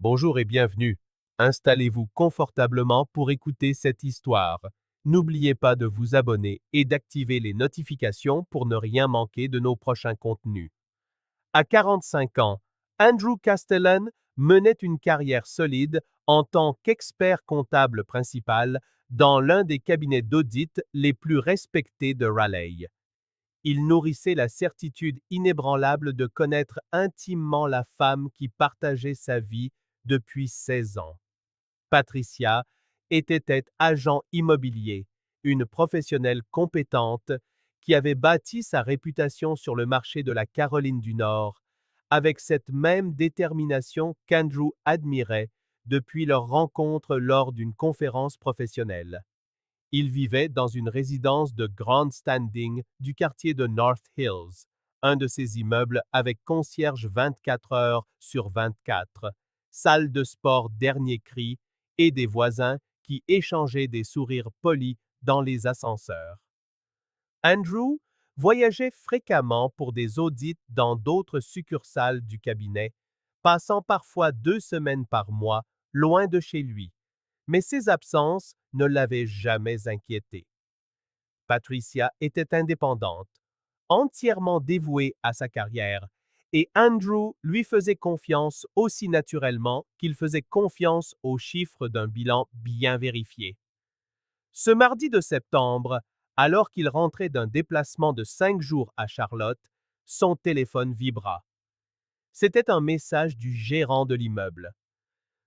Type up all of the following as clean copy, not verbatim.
Bonjour et bienvenue. Installez-vous confortablement pour écouter cette histoire. N'oubliez pas de vous abonner et d'activer les notifications pour ne rien manquer de nos prochains contenus. À 45 ans, Andrew Castellan menait une carrière solide en tant qu'expert comptable principal dans l'un des cabinets d'audit les plus respectés de Raleigh. Il nourrissait la certitude inébranlable de connaître intimement la femme qui partageait sa vie depuis 16 ans. Patricia était agent immobilier, une professionnelle compétente qui avait bâti sa réputation sur le marché de la Caroline du Nord avec cette même détermination qu'Andrew admirait depuis leur rencontre lors d'une conférence professionnelle. Il vivait dans une résidence de grand standing du quartier de North Hills, un de ces immeubles avec concierge 24 heures sur 24, salle de sport dernier cri et des voisins qui échangeaient des sourires polis dans les ascenseurs. Andrew voyageait fréquemment pour des audits dans d'autres succursales du cabinet, passant parfois 2 semaines par mois loin de chez lui, mais ses absences ne l'avaient jamais inquiété. Patricia était indépendante, entièrement dévouée à sa carrière, et Andrew lui faisait confiance aussi naturellement qu'il faisait confiance aux chiffres d'un bilan bien vérifié. Ce mardi de septembre, alors qu'il rentrait d'un déplacement de 5 jours à Charlotte, son téléphone vibra. C'était un message du gérant de l'immeuble.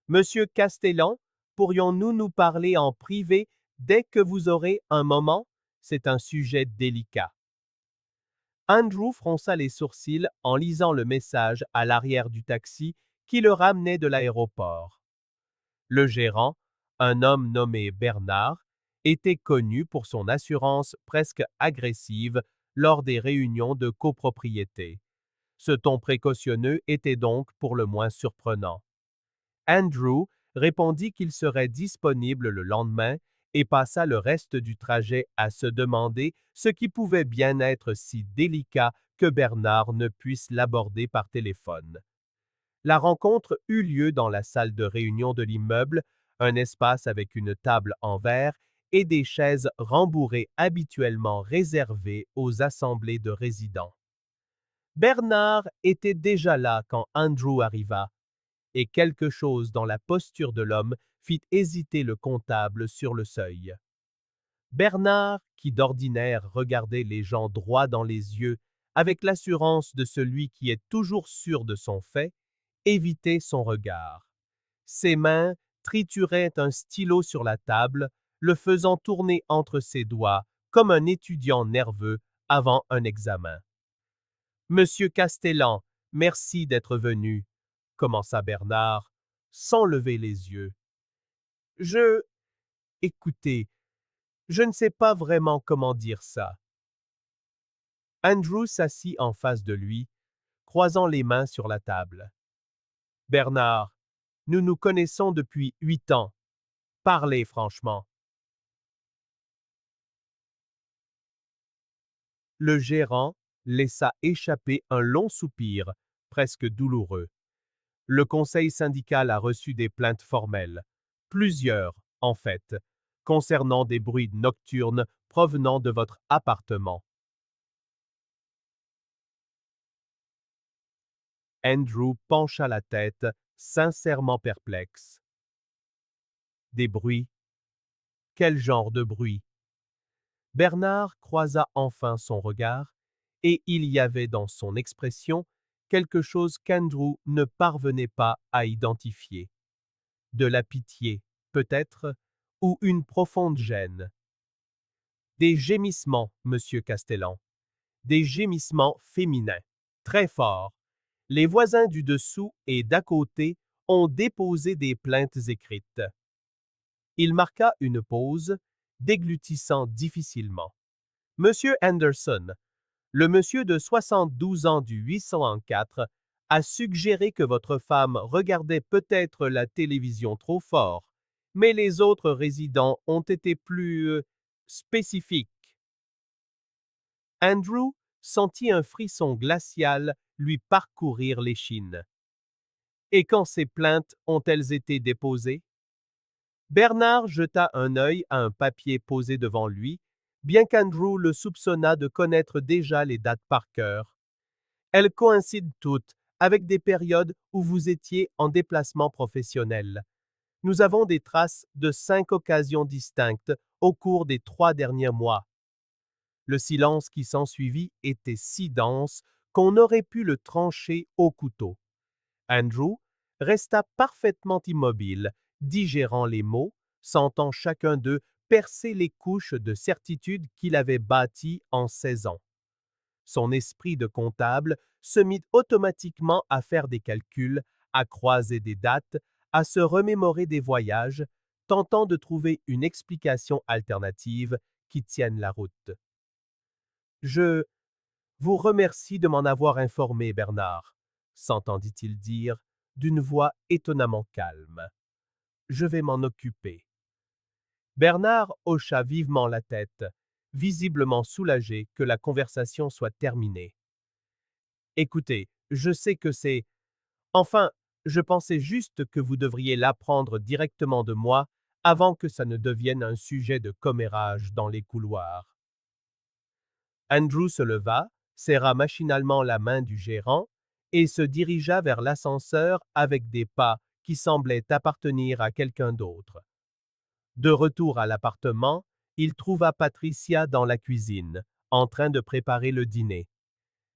Monsieur Castellan, pourrions-nous nous parler en privé dès que vous aurez un moment? C'est un sujet délicat. Andrew fronça les sourcils en lisant le message à l'arrière du taxi qui le ramenait de l'aéroport. Le gérant, un homme nommé Bernard, était connu pour son assurance presque agressive lors des réunions de copropriété. Ce ton précautionneux était donc pour le moins surprenant. Andrew répondit qu'il serait disponible le lendemain et passa le reste du trajet à se demander ce qui pouvait bien être si délicat que Bernard ne puisse l'aborder par téléphone. La rencontre eut lieu dans la salle de réunion de l'immeuble, un espace avec une table en verre et des chaises rembourrées habituellement réservées aux assemblées de résidents. Bernard était déjà là quand Andrew arriva, et quelque chose dans la posture de l'homme fit hésiter le comptable sur le seuil. Bernard, qui d'ordinaire regardait les gens droit dans les yeux avec l'assurance de celui qui est toujours sûr de son fait, évitait son regard. Ses mains trituraient un stylo sur la table, le faisant tourner entre ses doigts comme un étudiant nerveux avant un examen. Monsieur Castellan, merci d'être venu, commença Bernard, sans lever les yeux. Écoutez, je ne sais pas vraiment comment dire ça. Andrew s'assit en face de lui, croisant les mains sur la table. Bernard, nous nous connaissons depuis 8 ans. Parlez franchement. Le gérant laissa échapper un long soupir, presque douloureux. Le conseil syndical a reçu des plaintes formelles, plusieurs, en fait, concernant des bruits nocturnes provenant de votre appartement. Andrew pencha la tête, sincèrement perplexe. Des bruits? Quel genre de bruit? Bernard croisa enfin son regard, et il y avait dans son expression quelque chose qu'Andrew ne parvenait pas à identifier. De la pitié, peut-être, ou une profonde gêne. Des gémissements, monsieur Castellan. Des gémissements féminins, très forts. Les voisins du dessous et d'à côté ont déposé des plaintes écrites. Il marqua une pause, déglutissant difficilement. Monsieur Anderson, le monsieur de 72 ans du 804, a suggéré que votre femme regardait peut-être la télévision trop fort, mais les autres résidents ont été plus spécifiques. Andrew sentit un frisson glacial lui parcourir l'échine. Et quand ces plaintes ont-elles été déposées? Bernard jeta un œil à un papier posé devant lui, bien qu'Andrew le soupçonnât de connaître déjà les dates par cœur. Elles coïncident toutes avec des périodes où vous étiez en déplacement professionnel. Nous avons des traces de 5 occasions distinctes au cours des 3 derniers mois. Le silence qui s'ensuivit était si dense qu'on aurait pu le trancher au couteau. Andrew resta parfaitement immobile, digérant les mots, sentant chacun d'eux percer les couches de certitude qu'il avait bâties en 16 ans. Son esprit de comptable se mit automatiquement à faire des calculs, à croiser des dates, à se remémorer des voyages, tentant de trouver une explication alternative qui tienne la route. Je vous remercie de m'en avoir informé, Bernard, s'entendit-il dire d'une voix étonnamment calme. Je vais m'en occuper. Bernard hocha vivement la tête, visiblement soulagé que la conversation soit terminée. Écoutez, je sais que c'est... Enfin, je pensais juste que vous devriez l'apprendre directement de moi avant que ça ne devienne un sujet de commérage dans les couloirs. Andrew se leva, serra machinalement la main du gérant et se dirigea vers l'ascenseur avec des pas qui semblaient appartenir à quelqu'un d'autre. De retour à l'appartement, il trouva Patricia dans la cuisine, en train de préparer le dîner.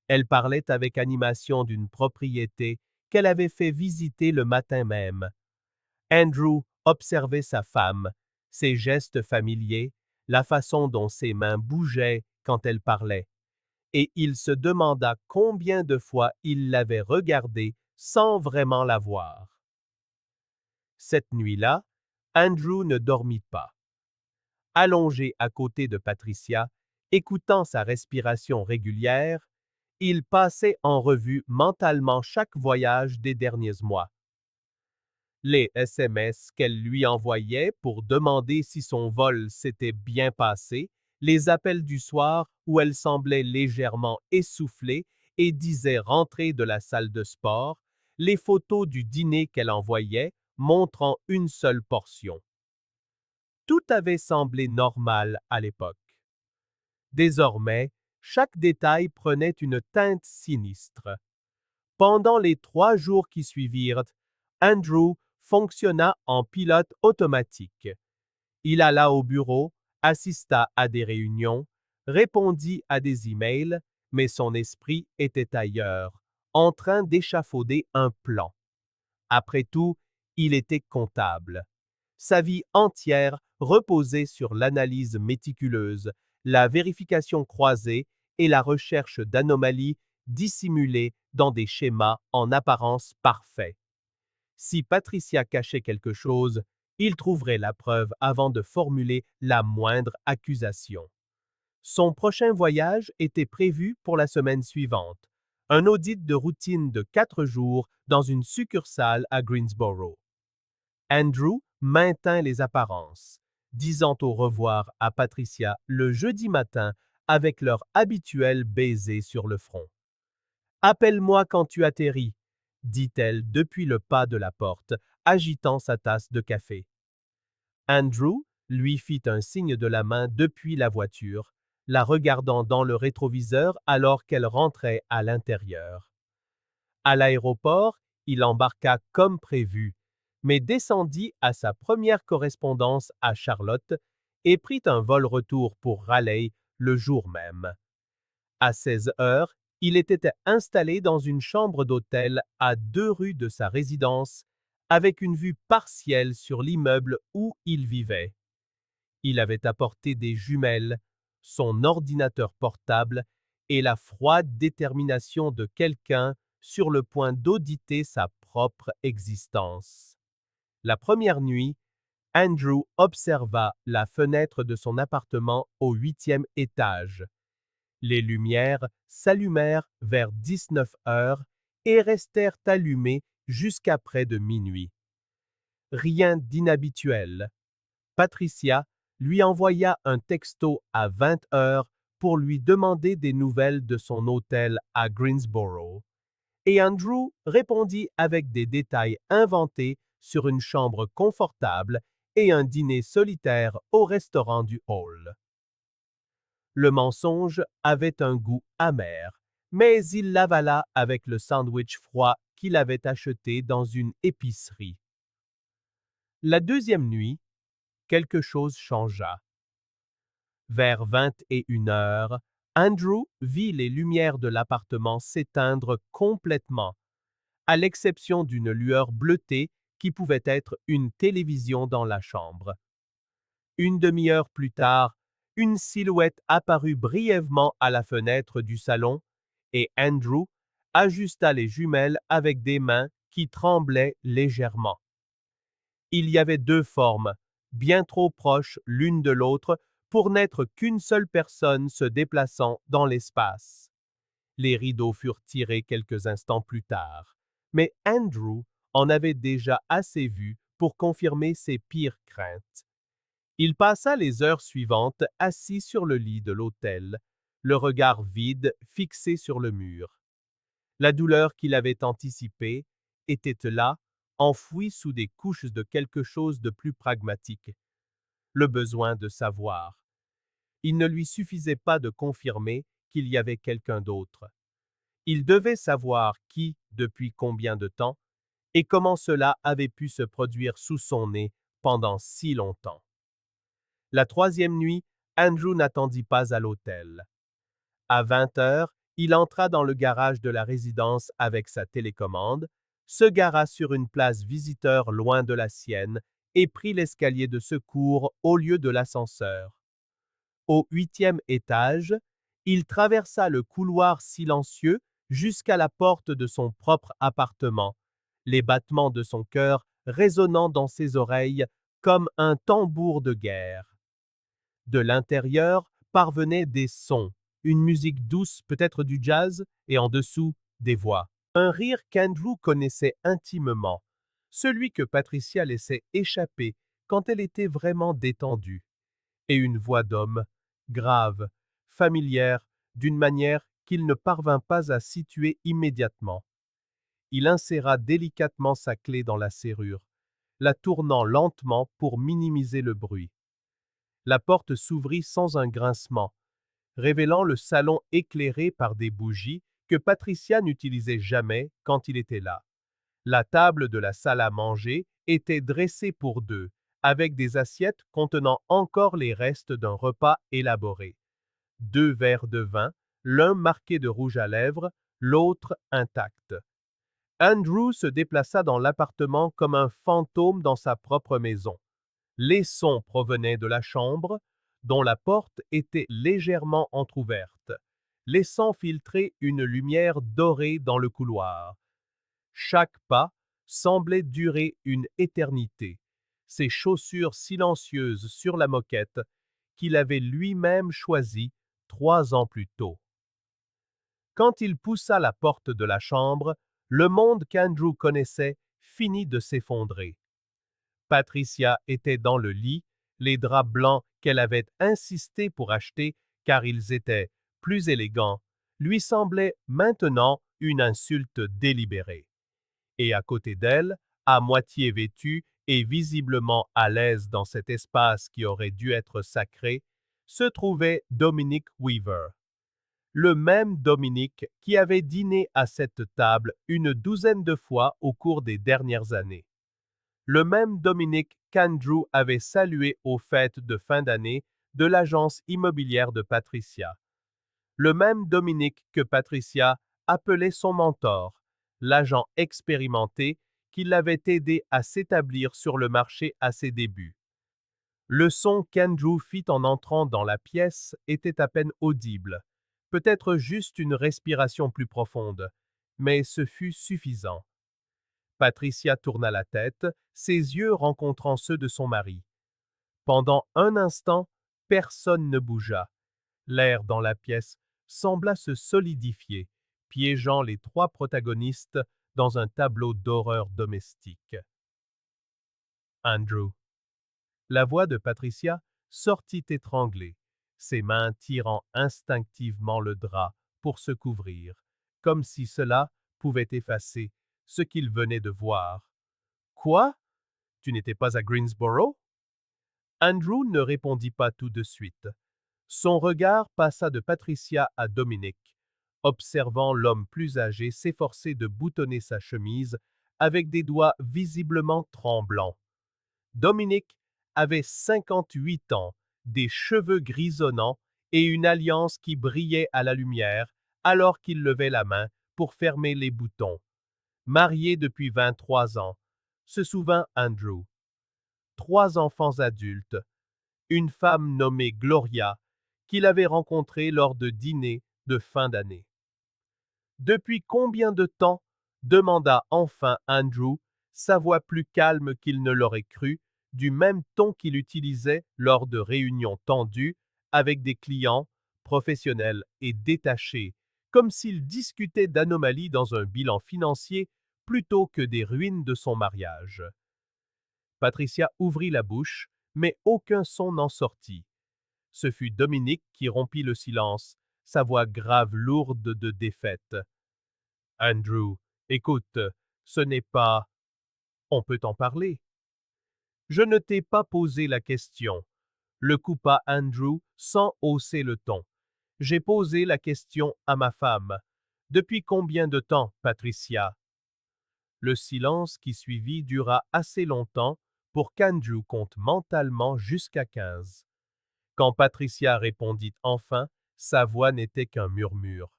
Elle parlait avec animation d'une propriété qu'elle avait fait visiter le matin même. Andrew observait sa femme, ses gestes familiers, la façon dont ses mains bougeaient quand elle parlait, et il se demanda combien de fois il l'avait regardée sans vraiment la voir. Cette nuit-là, Andrew ne dormit pas. Allongé à côté de Patricia, écoutant sa respiration régulière, il passait en revue mentalement chaque voyage des derniers mois. Les SMS qu'elle lui envoyait pour demander si son vol s'était bien passé, les appels du soir où elle semblait légèrement essoufflée et disait rentrer de la salle de sport, les photos du dîner qu'elle envoyait montrant une seule portion. Tout avait semblé normal à l'époque. Désormais, chaque détail prenait une teinte sinistre. Pendant les 3 jours qui suivirent, Andrew fonctionna en pilote automatique. Il alla au bureau, assista à des réunions, répondit à des emails, mais son esprit était ailleurs, en train d'échafauder un plan. Après tout, il était comptable. Sa vie entière reposait sur l'analyse méticuleuse, la vérification croisée et la recherche d'anomalies dissimulées dans des schémas en apparence parfaits. Si Patricia cachait quelque chose, il trouverait la preuve avant de formuler la moindre accusation. Son prochain voyage était prévu pour la semaine suivante, un audit de routine de 4 jours dans une succursale à Greensboro. Andrew maintint les apparences, disant au revoir à Patricia le jeudi matin avec leur habituel baiser sur le front. Appelle-moi quand tu atterris, dit-elle depuis le pas de la porte, agitant sa tasse de café. Andrew lui fit un signe de la main depuis la voiture, la regardant dans le rétroviseur alors qu'elle rentrait à l'intérieur. À l'aéroport, il embarqua comme prévu, mais descendit à sa première correspondance à Charlotte et prit un vol retour pour Raleigh le jour même. À 16 heures, il était installé dans une chambre d'hôtel à 2 rues de sa résidence, avec une vue partielle sur l'immeuble où il vivait. Il avait apporté des jumelles, son ordinateur portable et la froide détermination de quelqu'un sur le point d'auditer sa propre existence. La première nuit, Andrew observa la fenêtre de son appartement au 8e étage. Les lumières s'allumèrent vers 19 heures et restèrent allumées jusqu'à près de minuit. Rien d'inhabituel. Patricia lui envoya un texto à 20 heures pour lui demander des nouvelles de son hôtel à Greensboro. Et Andrew répondit avec des détails inventés sur une chambre confortable et un dîner solitaire au restaurant du hall. Le mensonge avait un goût amer, mais il l'avala avec le sandwich froid qu'il avait acheté dans une épicerie. La deuxième nuit, quelque chose changea. Vers 21 heures, Andrew vit les lumières de l'appartement s'éteindre complètement, à l'exception d'une lueur bleutée qui pouvait être une télévision dans la chambre. Une demi-heure plus tard, une silhouette apparut brièvement à la fenêtre du salon et Andrew ajusta les jumelles avec des mains qui tremblaient légèrement. Il y avait deux formes, bien trop proches l'une de l'autre pour n'être qu'une seule personne se déplaçant dans l'espace. Les rideaux furent tirés quelques instants plus tard, mais Andrew en avait déjà assez vu pour confirmer ses pires craintes. Il passa les heures suivantes assis sur le lit de l'hôtel, le regard vide fixé sur le mur. La douleur qu'il avait anticipée était là, enfouie sous des couches de quelque chose de plus pragmatique, le besoin de savoir. Il ne lui suffisait pas de confirmer qu'il y avait quelqu'un d'autre. Il devait savoir qui, depuis combien de temps, et comment cela avait pu se produire sous son nez pendant si longtemps. La troisième nuit, Andrew n'attendit pas à l'hôtel. À 20 heures, il entra dans le garage de la résidence avec sa télécommande, se gara sur une place visiteur loin de la sienne et prit l'escalier de secours au lieu de l'ascenseur. Au 8e étage, il traversa le couloir silencieux jusqu'à la porte de son propre appartement, les battements de son cœur résonnant dans ses oreilles comme un tambour de guerre. De l'intérieur parvenaient des sons, une musique douce, peut-être du jazz, et en dessous, des voix. Un rire qu'Andrew connaissait intimement, celui que Patricia laissait échapper quand elle était vraiment détendue. Et une voix d'homme, grave, familière, d'une manière qu'il ne parvint pas à situer immédiatement. Il inséra délicatement sa clé dans la serrure, la tournant lentement pour minimiser le bruit. La porte s'ouvrit sans un grincement, révélant le salon éclairé par des bougies que Patricia n'utilisait jamais quand il était là. La table de la salle à manger était dressée pour deux, avec des assiettes contenant encore les restes d'un repas élaboré. Deux verres de vin, l'un marqué de rouge à lèvres, l'autre intact. Andrew se déplaça dans l'appartement comme un fantôme dans sa propre maison. Les sons provenaient de la chambre, dont la porte était légèrement entr'ouverte, laissant filtrer une lumière dorée dans le couloir. Chaque pas semblait durer une éternité, ses chaussures silencieuses sur la moquette qu'il avait lui-même choisie 3 ans plus tôt. Quand il poussa la porte de la chambre, le monde qu'Andrew connaissait finit de s'effondrer. Patricia était dans le lit, les draps blancs qu'elle avait insisté pour acheter car ils étaient plus élégants, lui semblaient maintenant une insulte délibérée. Et à côté d'elle, à moitié vêtue et visiblement à l'aise dans cet espace qui aurait dû être sacré, se trouvait Dominic Weaver. Le même Dominic qui avait dîné à cette table une douzaine de fois au cours des dernières années. Le même Dominic qu'Andrew avait salué aux fêtes de fin d'année de l'agence immobilière de Patricia. Le même Dominic que Patricia appelait son mentor, l'agent expérimenté qui l'avait aidé à s'établir sur le marché à ses débuts. Le son qu'Andrew fit en entrant dans la pièce était à peine audible, peut-être juste une respiration plus profonde, mais ce fut suffisant. Patricia tourna la tête, ses yeux rencontrant ceux de son mari. Pendant un instant, personne ne bougea. L'air dans la pièce sembla se solidifier, piégeant les trois protagonistes dans un tableau d'horreur domestique. Andrew. La voix de Patricia sortit étranglée, ses mains tirant instinctivement le drap pour se couvrir, comme si cela pouvait effacer ce qu'il venait de voir. Quoi? Tu n'étais pas à Greensboro? Andrew ne répondit pas tout de suite. Son regard passa de Patricia à Dominic, observant l'homme plus âgé s'efforcer de boutonner sa chemise avec des doigts visiblement tremblants. Dominic avait 58 ans, des cheveux grisonnants et une alliance qui brillait à la lumière alors qu'il levait la main pour fermer les boutons. Marié depuis 23 ans, se souvint Andrew. 3 enfants adultes, une femme nommée Gloria, qu'il avait rencontrée lors de dîners de fin d'année. Depuis combien de temps? Demanda enfin Andrew, sa voix plus calme qu'il ne l'aurait cru, du même ton qu'il utilisait lors de réunions tendues avec des clients, professionnels et détachés, comme s'il discutait d'anomalies dans un bilan financier plutôt que des ruines de son mariage. Patricia ouvrit la bouche, mais aucun son n'en sortit. Ce fut Dominique qui rompit le silence, sa voix grave lourde de défaite. Andrew, écoute, ce n'est pas... On peut en parler. Je ne t'ai pas posé la question. Le coupa Andrew sans hausser le ton. J'ai posé la question à ma femme. Depuis combien de temps, Patricia? Le silence qui suivit dura assez longtemps pour qu'Andrew compte mentalement jusqu'à 15. Quand Patricia répondit enfin, sa voix n'était qu'un murmure.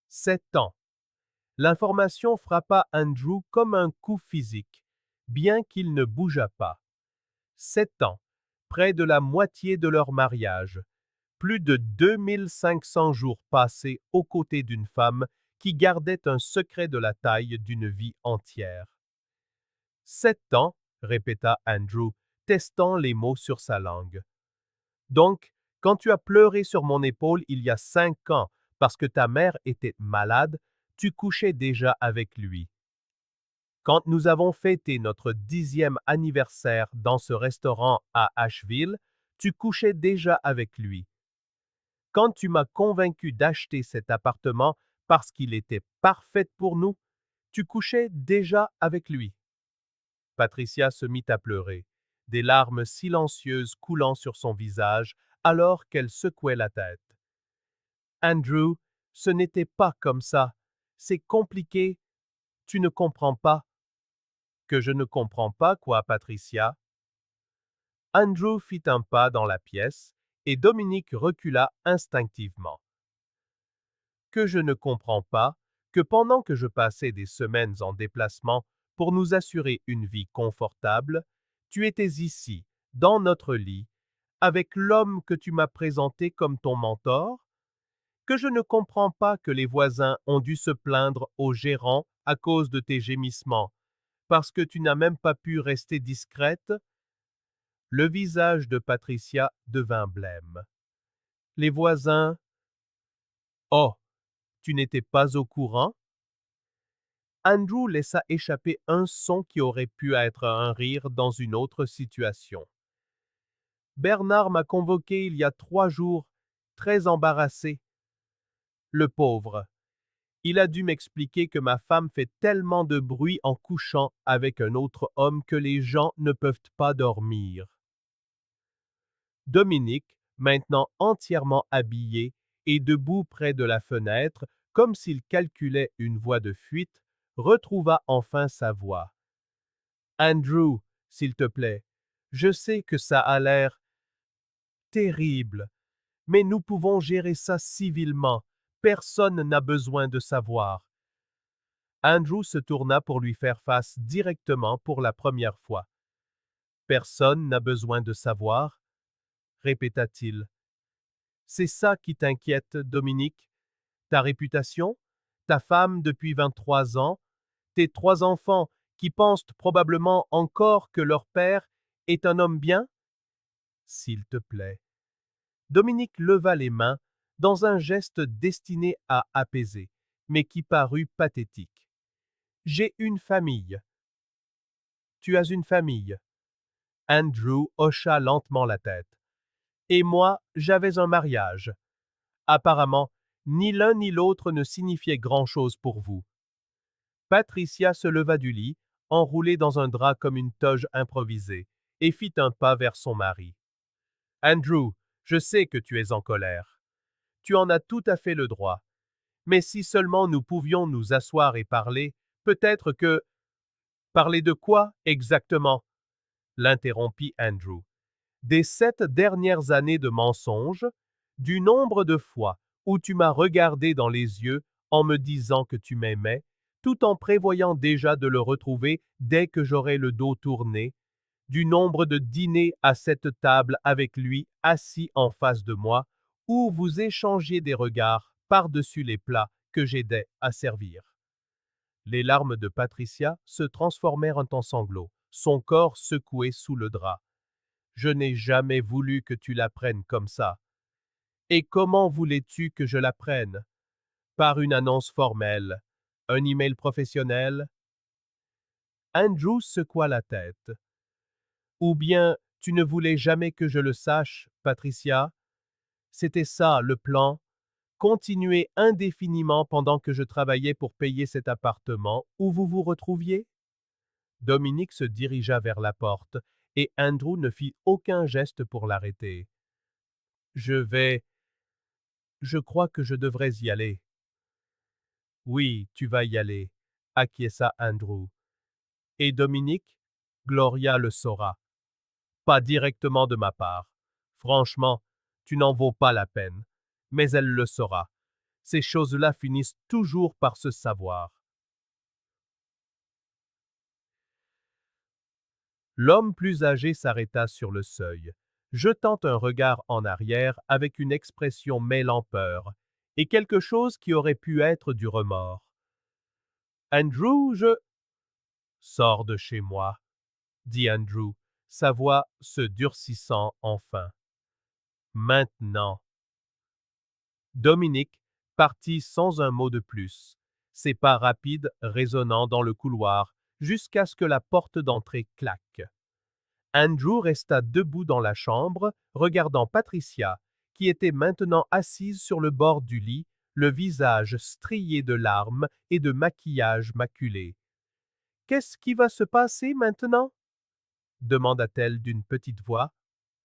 7 ans. L'information frappa Andrew comme un coup physique, bien qu'il ne bougeât pas. 7 ans, près de la moitié de leur mariage, plus de 2500 jours passés aux côtés d'une femme qui gardait un secret de la taille d'une vie entière. 7 ans, répéta Andrew, testant les mots sur sa langue. Donc, quand tu as pleuré sur mon épaule il y a 5 ans parce que ta mère était malade, tu couchais déjà avec lui. Quand nous avons fêté notre 10e anniversaire dans ce restaurant à Asheville, tu couchais déjà avec lui. Quand tu m'as convaincu d'acheter cet appartement parce qu'il était parfait pour nous, tu couchais déjà avec lui. Patricia se mit à pleurer, des larmes silencieuses coulant sur son visage alors qu'elle secouait la tête. Andrew, ce n'était pas comme ça. C'est compliqué. Tu ne comprends pas. Que je ne comprends pas, quoi, Patricia? Andrew fit un pas dans la pièce et Dominique recula instinctivement. Que je ne comprends pas que pendant que je passais des semaines en déplacement pour nous assurer une vie confortable, tu étais ici, dans notre lit, avec l'homme que tu m'as présenté comme ton mentor? Que je ne comprends pas que les voisins ont dû se plaindre au gérant à cause de tes gémissements, parce que tu n'as même pas pu rester discrète? Le visage de Patricia devint blême. Les voisins... Oh, tu n'étais pas au courant? Andrew laissa échapper un son qui aurait pu être un rire dans une autre situation. Bernard m'a convoqué il y a 3 jours, très embarrassé. Le pauvre. Il a dû m'expliquer que ma femme fait tellement de bruit en couchant avec un autre homme que les gens ne peuvent pas dormir. Dominique, maintenant entièrement habillé et debout près de la fenêtre, comme s'il calculait une voie de fuite, retrouva enfin sa voix. Andrew, s'il te plaît, je sais que ça a l'air terrible, mais nous pouvons gérer ça civilement. Personne n'a besoin de savoir. Andrew se tourna pour lui faire face directement pour la première fois. Personne n'a besoin de savoir, répéta-t-il. C'est ça qui t'inquiète, Dominique? Ta réputation? Ta femme depuis 23 ans? Tes 3 enfants qui pensent probablement encore que leur père est un homme bien? S'il te plaît. Dominique leva les mains dans un geste destiné à apaiser, mais qui parut pathétique. J'ai une famille. Tu as une famille. Andrew hocha lentement la tête. Et moi, j'avais un mariage. Apparemment, ni l'un ni l'autre ne signifiait grand-chose pour vous. Patricia se leva du lit, enroulée dans un drap comme une toge improvisée, et fit un pas vers son mari. Andrew, je sais que tu es en colère. Tu en as tout à fait le droit. Mais si seulement nous pouvions nous asseoir et parler, peut-être que... Parler de quoi exactement? L'interrompit Andrew. Des 7 dernières années de mensonges, du nombre de fois où tu m'as regardé dans les yeux en me disant que tu m'aimais, tout en prévoyant déjà de le retrouver dès que j'aurai le dos tourné, du nombre de dîners à cette table avec lui assis en face de moi, où vous échangiez des regards par-dessus les plats que j'aidais à servir. Les larmes de Patricia se transformèrent en sanglots, son corps secoué sous le drap. Je n'ai jamais voulu que tu l'apprennes comme ça. Et comment voulais-tu que je l'apprenne? Par une annonce formelle, un email professionnel? Andrew secoua la tête. Ou bien tu ne voulais jamais que je le sache, Patricia? C'était ça le plan. Continuer indéfiniment pendant que je travaillais pour payer cet appartement où vous vous retrouviez? Dominique se dirigea vers la porte et Andrew ne fit aucun geste pour l'arrêter. Je crois que je devrais y aller. Oui, tu vas y aller, acquiesça Andrew. Et Dominique? Gloria le saura. Pas directement de ma part. Franchement, tu n'en vaux pas la peine. Mais elle le saura. Ces choses-là finissent toujours par se savoir. L'homme plus âgé s'arrêta sur le seuil, jetant un regard en arrière avec une expression mêlant peur et quelque chose qui aurait pu être du remords. Andrew, Sors de chez moi, dit Andrew, sa voix se durcissant enfin. Maintenant. Dominique partit sans un mot de plus, ses pas rapides résonnant dans le couloir jusqu'à ce que la porte d'entrée claque. Andrew resta debout dans la chambre, regardant Patricia, qui était maintenant assise sur le bord du lit, le visage strié de larmes et de maquillage maculé. « Qu'est-ce qui va se passer maintenant? » demanda-t-elle d'une petite voix.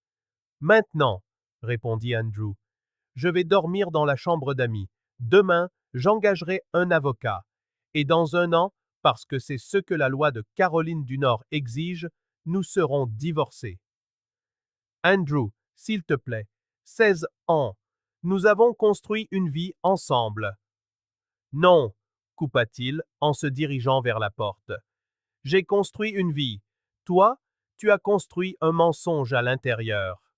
« Maintenant, » répondit Andrew. « Je vais dormir dans la chambre d'amis. Demain, j'engagerai un avocat. Et dans 1 an, parce que c'est ce que la loi de Caroline du Nord exige, nous serons divorcés. » Andrew, s'il te plaît, 16 ans. Nous avons construit une vie ensemble. Non, coupa-t-il en se dirigeant vers la porte. J'ai construit une vie. Toi, tu as construit un mensonge à l'intérieur.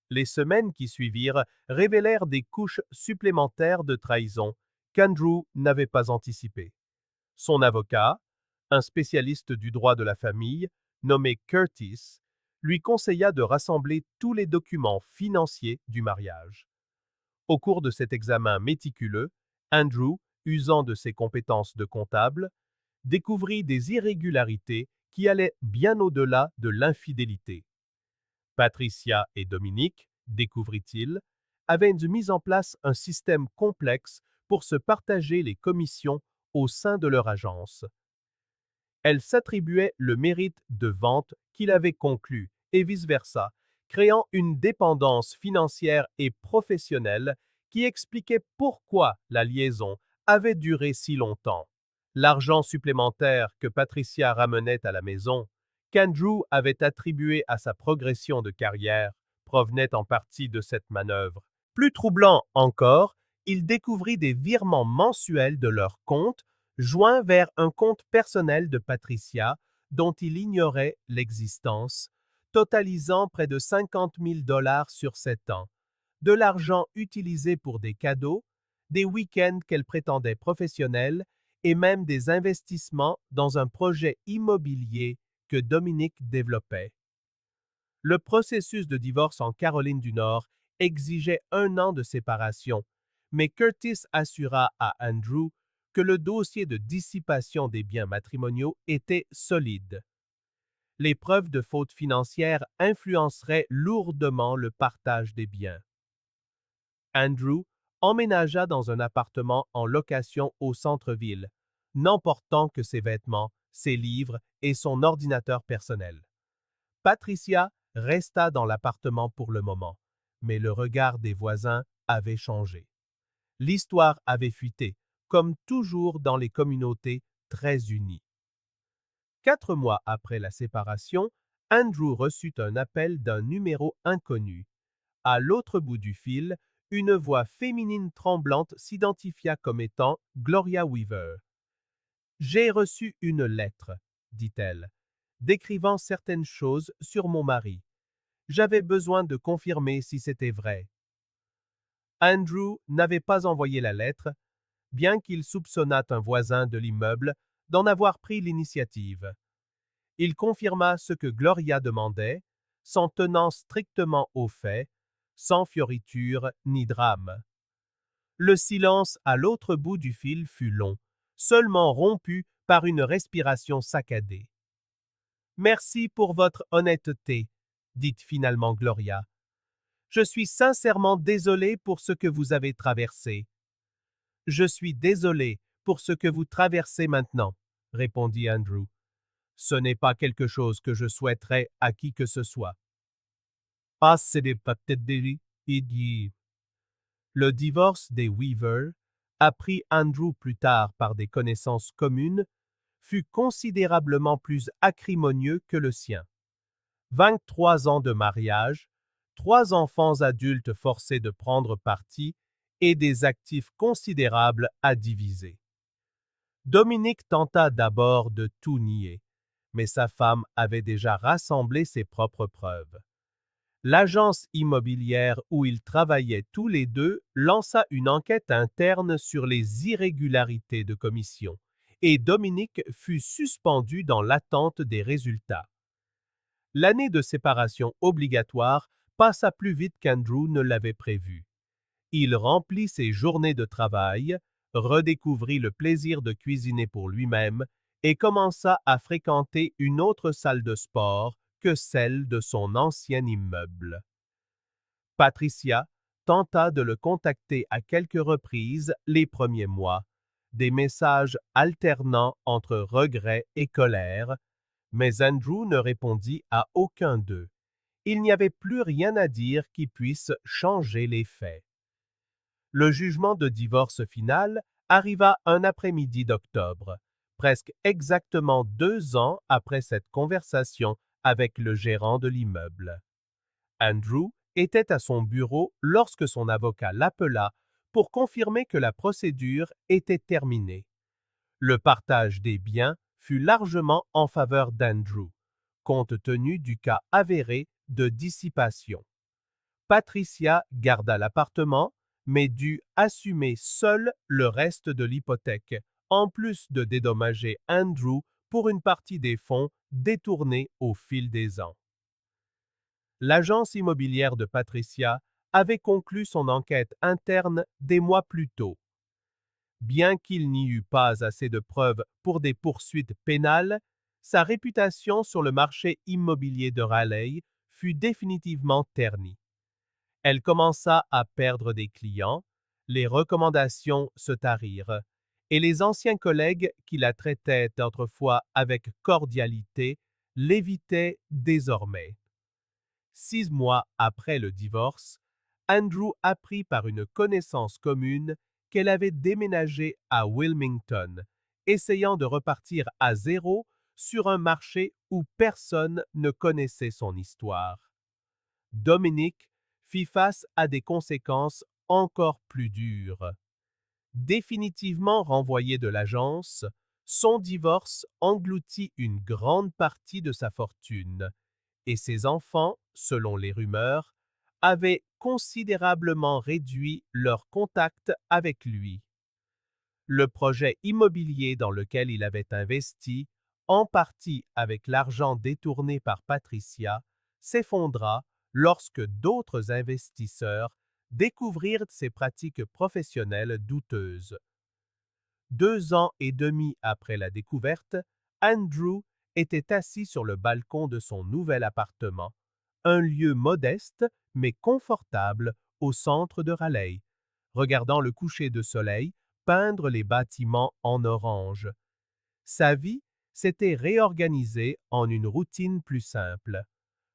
Les semaines qui suivirent révélèrent des couches supplémentaires de trahison qu'Andrew n'avait pas anticipées. Son avocat, un spécialiste du droit de la famille, nommé Curtis, lui conseilla de rassembler tous les documents financiers du mariage. Au cours de cet examen méticuleux, Andrew, usant de ses compétences de comptable, découvrit des irrégularités qui allaient bien au-delà de l'infidélité. Patricia et Dominique, découvrit-il, avaient mis en place un système complexe pour se partager les commissions au sein de leur agence. Elle s'attribuait le mérite de vente qu'il avait conclu et vice-versa, créant une dépendance financière et professionnelle qui expliquait pourquoi la liaison avait duré si longtemps. L'argent supplémentaire que Patricia ramenait à la maison, qu'Andrew avait attribué à sa progression de carrière, provenait en partie de cette manœuvre. Plus troublant encore, il découvrit des virements mensuels de leur compte joint vers un compte personnel de Patricia dont il ignorait l'existence, totalisant près de 50 000 $ sur 7 ans, de l'argent utilisé pour des cadeaux, des week-ends qu'elle prétendait professionnels et même des investissements dans un projet immobilier que Dominique développait. Le processus de divorce en Caroline du Nord exigeait 1 an de séparation, mais Curtis assura à Andrew que le dossier de dissipation des biens matrimoniaux était solide. Les preuves de faute financière influenceraient lourdement le partage des biens. Andrew emménagea dans un appartement en location au centre-ville, n'emportant que ses vêtements, ses livres et son ordinateur personnel. Patricia resta dans l'appartement pour le moment, mais le regard des voisins avait changé. L'histoire avait fuité, comme toujours dans les communautés très unies. 4 mois après la séparation, Andrew reçut un appel d'un numéro inconnu. À l'autre bout du fil, une voix féminine tremblante s'identifia comme étant Gloria Weaver. « J'ai reçu une lettre, dit-elle, décrivant certaines choses sur mon mari. J'avais besoin de confirmer si c'était vrai. » Andrew n'avait pas envoyé la lettre, bien qu'il soupçonnât un voisin de l'immeuble d'en avoir pris l'initiative. Il confirma ce que Gloria demandait, s'en tenant strictement aux faits, sans fioriture ni drame. Le silence à l'autre bout du fil fut long, seulement rompu par une respiration saccadée. « Merci pour votre honnêteté, » dit finalement Gloria. « Je suis sincèrement désolée pour ce que vous avez traversé. »« Je suis désolé pour ce que vous traversez maintenant, » répondit Andrew. « Ce n'est pas quelque chose que je souhaiterais à qui que ce soit. » Le divorce des Weaver, appris Andrew plus tard par des connaissances communes, fut considérablement plus acrimonieux que le sien. 23 ans de mariage, 3 enfants adultes forcés de prendre parti et des actifs considérables à diviser. Dominique tenta d'abord de tout nier, mais sa femme avait déjà rassemblé ses propres preuves. L'agence immobilière où ils travaillaient tous les deux lança une enquête interne sur les irrégularités de commission, et Dominique fut suspendu dans l'attente des résultats. L'année de séparation obligatoire passa plus vite qu'Andrew ne l'avait prévu. Il remplit ses journées de travail, redécouvrit le plaisir de cuisiner pour lui-même et commença à fréquenter une autre salle de sport que celle de son ancien immeuble. Patricia tenta de le contacter à quelques reprises les premiers mois, des messages alternant entre regret et colère, mais Andrew ne répondit à aucun d'eux. Il n'y avait plus rien à dire qui puisse changer les faits. Le jugement de divorce final arriva un après-midi d'octobre, presque exactement 2 ans après cette conversation avec le gérant de l'immeuble. Andrew était à son bureau lorsque son avocat l'appela pour confirmer que la procédure était terminée. Le partage des biens fut largement en faveur d'Andrew, compte tenu du cas avéré de dissipation. Patricia garda l'appartement, mais dut assumer seule le reste de l'hypothèque, en plus de dédommager Andrew pour une partie des fonds détournés au fil des ans. L'agence immobilière de Patricia avait conclu son enquête interne des mois plus tôt. Bien qu'il n'y eût pas assez de preuves pour des poursuites pénales, sa réputation sur le marché immobilier de Raleigh fut définitivement ternie. Elle commença à perdre des clients, les recommandations se tarirent, et les anciens collègues qui la traitaient autrefois avec cordialité l'évitaient désormais. 6 mois après le divorce, Andrew apprit par une connaissance commune qu'elle avait déménagé à Wilmington, essayant de repartir à zéro sur un marché où personne ne connaissait son histoire. Dominique fit face à des conséquences encore plus dures. Définitivement renvoyé de l'agence, son divorce engloutit une grande partie de sa fortune, et ses enfants, selon les rumeurs, avaient considérablement réduit leur contact avec lui. Le projet immobilier dans lequel il avait investi, en partie avec l'argent détourné par Patricia, s'effondra lorsque d'autres investisseurs découvrirent ses pratiques professionnelles douteuses. 2 ans et demi après la découverte, Andrew était assis sur le balcon de son nouvel appartement, un lieu modeste mais confortable au centre de Raleigh, regardant le coucher de soleil peindre les bâtiments en orange, Sa vie s'était réorganisée en une routine plus simple.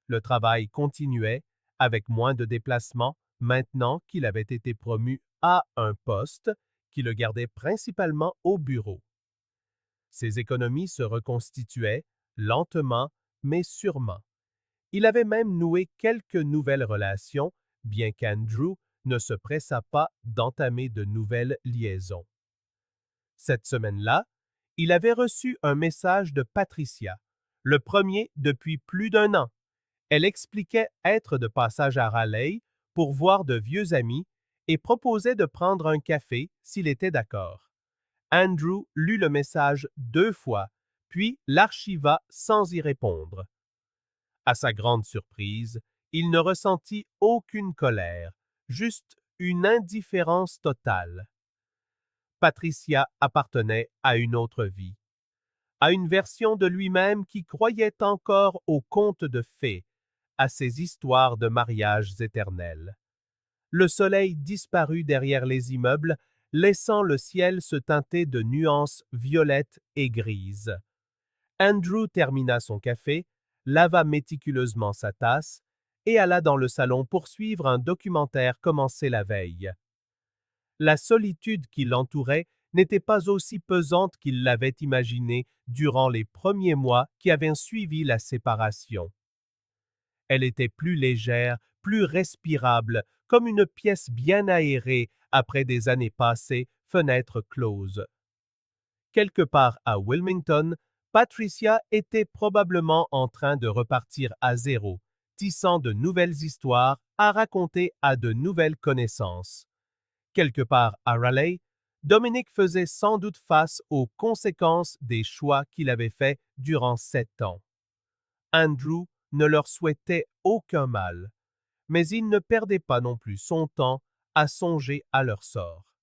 Le travail continuait, avec moins de déplacements, maintenant qu'il avait été promu à un poste qui le gardait principalement au bureau. Ses économies se reconstituaient, lentement mais sûrement. Il avait même noué quelques nouvelles relations, bien qu'Andrew ne se pressât pas d'entamer de nouvelles liaisons. Cette semaine-là, il avait reçu un message de Patricia, le premier depuis plus d'un an. Elle expliquait être de passage à Raleigh pour voir de vieux amis et proposait de prendre un café s'il était d'accord. Andrew lut le message 2 fois, puis l'archiva sans y répondre. À sa grande surprise, il ne ressentit aucune colère, juste une indifférence totale. Patricia appartenait à une autre vie, à une version de lui-même qui croyait encore aux contes de fées, à ces histoires de mariages éternels. Le soleil disparut derrière les immeubles, laissant le ciel se teinter de nuances violettes et grises. Andrew termina son café, lava méticuleusement sa tasse et alla dans le salon poursuivre un documentaire commencé la veille. La solitude qui l'entourait n'était pas aussi pesante qu'il l'avait imaginé durant les premiers mois qui avaient suivi la séparation. Elle était plus légère, plus respirable, comme une pièce bien aérée après des années passées, fenêtres closes. Quelque part à Wilmington, Patricia était probablement en train de repartir à zéro, tissant de nouvelles histoires à raconter à de nouvelles connaissances. Quelque part à Raleigh, Dominic faisait sans doute face aux conséquences des choix qu'il avait faits durant 7 ans. Andrew ne leur souhaitait aucun mal, mais il ne perdait pas non plus son temps à songer à leur sort.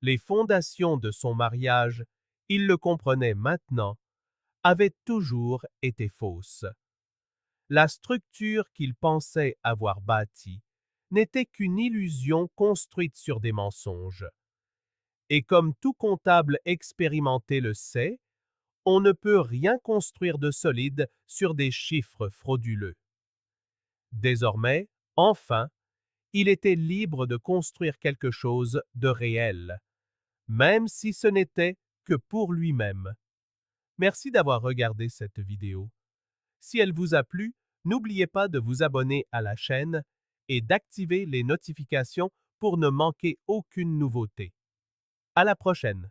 Les fondations de son mariage, il le comprenait maintenant, avaient toujours été fausses. La structure qu'il pensait avoir bâtie n'était qu'une illusion construite sur des mensonges. Et comme tout comptable expérimenté le sait, on ne peut rien construire de solide sur des chiffres frauduleux. Désormais, enfin, il était libre de construire quelque chose de réel, même si ce n'était que pour lui-même. Merci d'avoir regardé cette vidéo. Si elle vous a plu, n'oubliez pas de vous abonner à la chaîne et d'activer les notifications pour ne manquer aucune nouveauté. À la prochaine!